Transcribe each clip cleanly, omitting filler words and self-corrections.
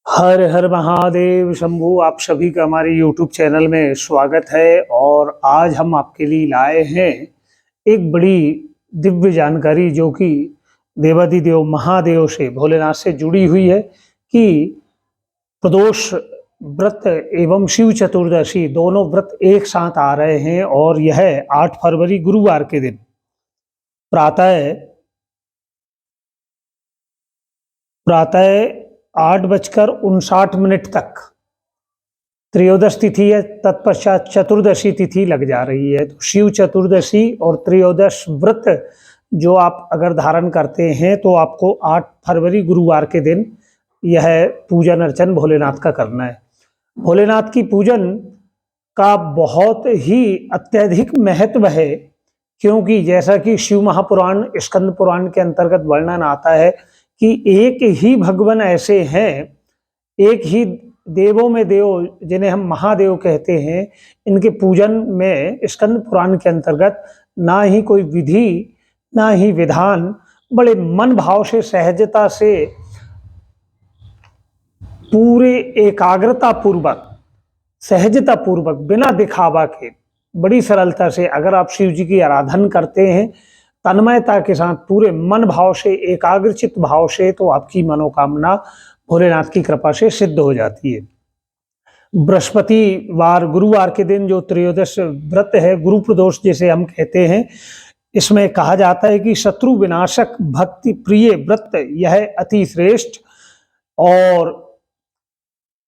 हर हर महादेव शंभू। आप सभी का हमारे YouTube चैनल में स्वागत है। और आज हम आपके लिए लाए हैं एक बड़ी दिव्य जानकारी जो कि देवाधिदेव महादेव से भोलेनाथ से जुड़ी हुई है कि प्रदोष व्रत एवं शिव चतुर्दशी दोनों व्रत एक साथ आ रहे हैं और यह 8 फरवरी गुरुवार के दिन प्रातः प्रातः 8:59 तक त्रयोदश तिथि है। तत्पश्चात चतुर्दशी तिथि लग जा रही है। तो शिव चतुर्दशी और त्रयोदश व्रत जो आप अगर धारण करते हैं तो आपको 8 फरवरी गुरुवार के दिन यह पूजन अर्चन भोलेनाथ का करना है। भोलेनाथ की पूजन का बहुत ही अत्यधिक महत्व है, क्योंकि जैसा कि शिव महापुराण स्कंद पुराण के अंतर्गत वर्णन आता है कि एक ही भगवान ऐसे हैं, एक ही देवों में देव जिन्हें हम महादेव कहते हैं, इनके पूजन में स्कंद पुराण के अंतर्गत ना ही कोई विधि ना ही विधान, बड़े मन भाव से सहजता से पूरे एकाग्रता पूर्वक सहजता पूर्वक बिना दिखावा के बड़ी सरलता से अगर आप शिव जी की आराधना करते हैं तन्मयता के साथ पूरे मन भाव से एकाग्रचित भाव से, तो आपकी मनोकामना भोलेनाथ की कृपा से सिद्ध हो जाती है। बृहस्पतिवार गुरुवार के दिन जो त्रयोदश व्रत है, गुरु प्रदोष जिसे हम कहते हैं, इसमें कहा जाता है कि शत्रु विनाशक भक्ति प्रिय व्रत यह अति श्रेष्ठ, और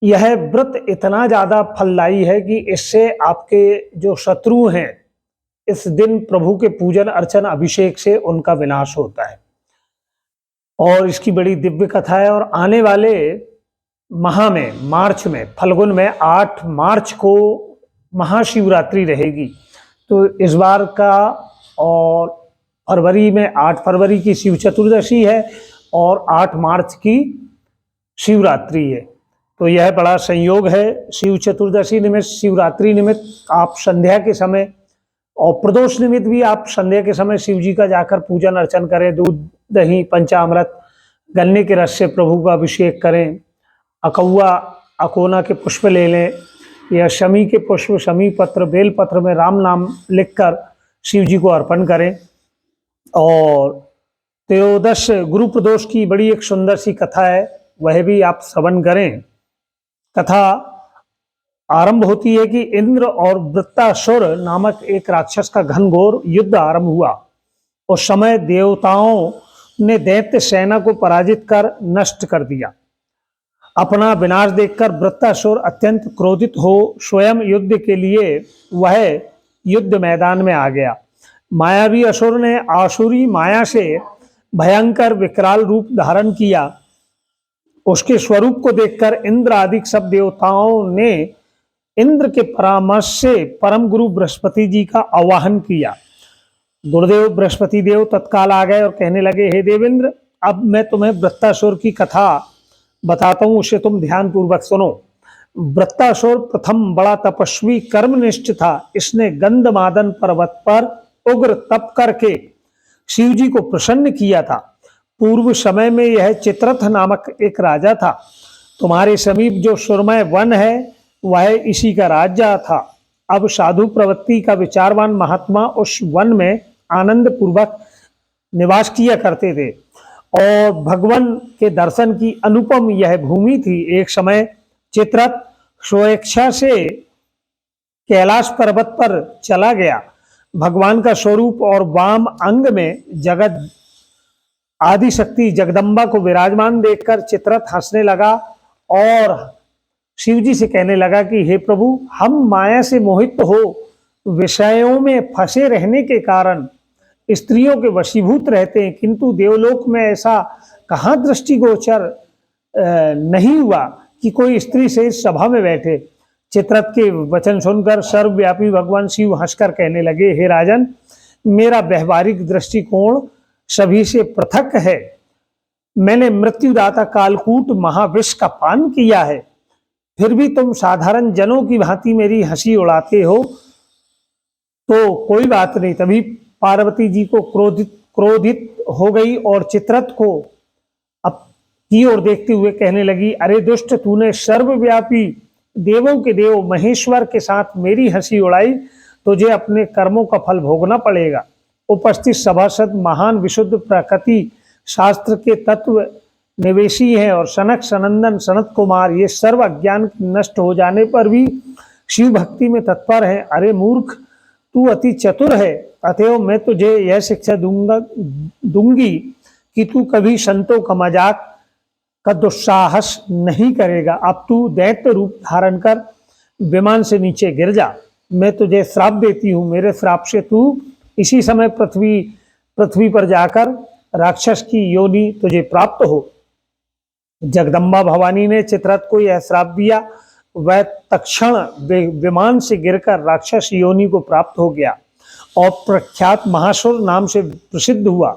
यह व्रत इतना ज्यादा फलदायी है कि इससे आपके जो शत्रु हैं इस दिन प्रभु के पूजन अर्चन अभिषेक से उनका विनाश होता है। और इसकी बड़ी दिव्य कथा है। और आने वाले माह में मार्च में फल्गुन में 8 मार्च को महाशिवरात्रि रहेगी। तो इस बार का और फरवरी में 8 फरवरी की शिव चतुर्दशी है और 8 मार्च की शिवरात्रि है। तो यह बड़ा संयोग है। शिव चतुर्दशी निमित्त शिवरात्रि निमित्त आप संध्या के समय और प्रदोष निमित्त भी आप संध्या के समय शिव जी का जाकर पूजन अर्चन करें। दूध दही पंचामृत गन्ने के रस से प्रभु का अभिषेक करें। अकौआ अकोना के पुष्प ले लें या शमी के पुष्प शमी पत्र बेल पत्र में राम नाम लिखकर शिव जी को अर्पण करें। और त्रयोदश गुरु प्रदोष की बड़ी एक सुंदर सी कथा है, वह भी आप श्रवण करें। कथा आरंभ होती है कि इंद्र और वृत्तासुर नामक एक राक्षस का घनघोर युद्ध आरंभ हुआ। उस समय देवताओं ने दैत्य सेना को पराजित कर नष्ट कर दिया। अपना विनाश देखकर वृत्तासुर अत्यंत क्रोधित हो स्वयं युद्ध के लिए वह युद्ध मैदान में आ गया। मायावी असुर ने आसुरी माया से भयंकर विकराल रूप धारण किया। उसके स्वरूप को देखकर इंद्र आदि सब देवताओं ने इंद्र के परामर्श से परम गुरु बृहस्पति जी का आवाहन किया। गुरुदेव बृहस्पति देव तत्काल आ गए और कहने लगे, हे देवेंद्र, अब मैं तुम्हें वृत्तासुर की कथा बताता हूं, उसे तुम ध्यान पूर्वक सुनो। वृत्तासुर प्रथम बड़ा तपस्वी कर्मनिष्ठ था। इसने गंधमादन पर्वत पर उग्र तप करके शिव जी को प्रसन्न किया था। पूर्व समय में यह चित्रथ नामक एक राजा था। तुम्हारे समीप जो सुरमय वन है वह इसी का राज्य था। अब साधु प्रवृत्ति का विचारवान महात्मा उस वन में आनंद पूर्वक निवास किया करते थे और भगवान के दर्शन की अनुपम यह भूमि थी। एक समय चित्रथ स्वेच्छा से कैलाश पर्वत पर चला गया। भगवान का स्वरूप और वाम अंग में जगत आदि शक्ति जगदम्बा को विराजमान देखकर चित्रथ हंसने लगा और शिव जी से कहने लगा कि हे प्रभु, हम माया से मोहित हो विषयों में फंसे रहने के कारण स्त्रियों के वशीभूत रहते हैं, किंतु देवलोक में ऐसा कहाँ दृष्टिगोचर नहीं हुआ कि कोई स्त्री से इस सभा में बैठे। चित्रथ के वचन सुनकर सर्वव्यापी भगवान शिव हंसकर कहने लगे, हे राजन, मेरा व्यवहारिक दृष्टिकोण सभी से पृथक है। मैंने मृत्युदाता कालकूट महाविष का पान किया है, फिर भी तुम साधारण जनों की भांति मेरी हंसी उड़ाते हो, तो कोई बात नहीं। तभी पार्वती जी को क्रोधित हो गई और चित्रथ को अब की ओर देखते हुए कहने लगी, अरे दुष्ट, तूने सर्वव्यापी देवों के देव महेश्वर के साथ मेरी हंसी उड़ाई, तुझे अपने कर्मों का फल भोगना पड़ेगा। उपस्थित सभासद महान विशुद्ध प्रकृति शास्त्र के तत्व निवेशी हैं और सनक सनंदन सनत कुमार ये सर्व अज्ञान नष्ट हो जाने पर भी शिव भक्ति में तत्पर है। अरे मूर्ख, तू अति चतुर है, अतएव मैं तुझे यह शिक्षा दूंगी कि तू कभी संतों का मजाक का दुस्साहस नहीं करेगा। अब तू दैत्य रूप धारण कर विमान से नीचे गिर जा। मैं तुझे श्राप देती हूँ, मेरे श्राप से तू इसी समय पृथ्वी पर जाकर राक्षस की योनि तुझे प्राप्त हो। जगदम्बा भवानी ने चित्ररथ को यह श्राप दिया। वह तत्क्षण विमान से गिरकर राक्षस योनि को प्राप्त हो गया और प्रख्यात महासुर नाम से प्रसिद्ध हुआ।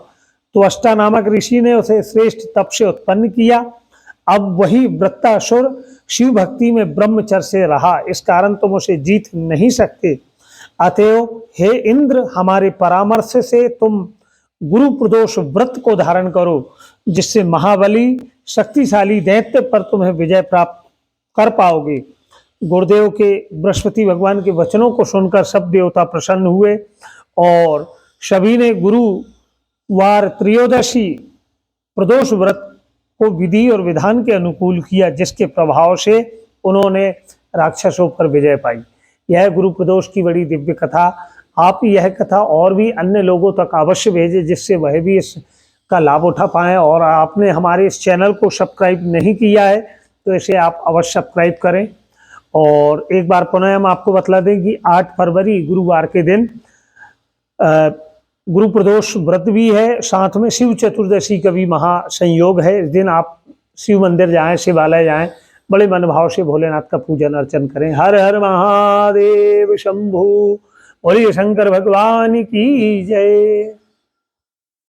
तो अष्टा नामक ऋषि ने उसे श्रेष्ठ तप से उत्पन्न किया। अब वही वृत्तासुर शिव भक्ति में ब्रह्मचर्य से रहा, इस कारण तुम उसे जीत नहीं सकते। अतएव हे इंद्र, हमारे परामर्श से तुम गुरु प्रदोष व्रत को धारण करो, जिससे महाबली शक्तिशाली दैत्य पर तुम्हें विजय प्राप्त कर पाओगे। गुरुदेव के बृहस्पति भगवान के वचनों को सुनकर सब देवता प्रसन्न हुए और सभी ने गुरुवार त्रयोदशी प्रदोष व्रत को विधि और विधान के अनुकूल किया, जिसके प्रभाव से उन्होंने राक्षसों पर विजय पाई। यह गुरु प्रदोष की बड़ी दिव्य कथा। आप यह कथा और भी अन्य लोगों तक अवश्य भेजें, जिससे वह भी इसका लाभ उठा पाएँ। और आपने हमारे इस चैनल को सब्सक्राइब नहीं किया है तो इसे आप अवश्य सब्सक्राइब करें। और एक बार पुनः हम आपको बतला दें कि 8 फरवरी गुरुवार के दिन गुरु प्रदोष व्रत भी है, साथ में शिव चतुर्दशी का भी महासंयोग है। इस दिन आप शिव मंदिर जाएं, शिवालय जाएं, बड़े मनभाव से भोलेनाथ का पूजन अर्चन करें। हर हर महादेव शंभु, बोलिए शंकर भगवान की जय।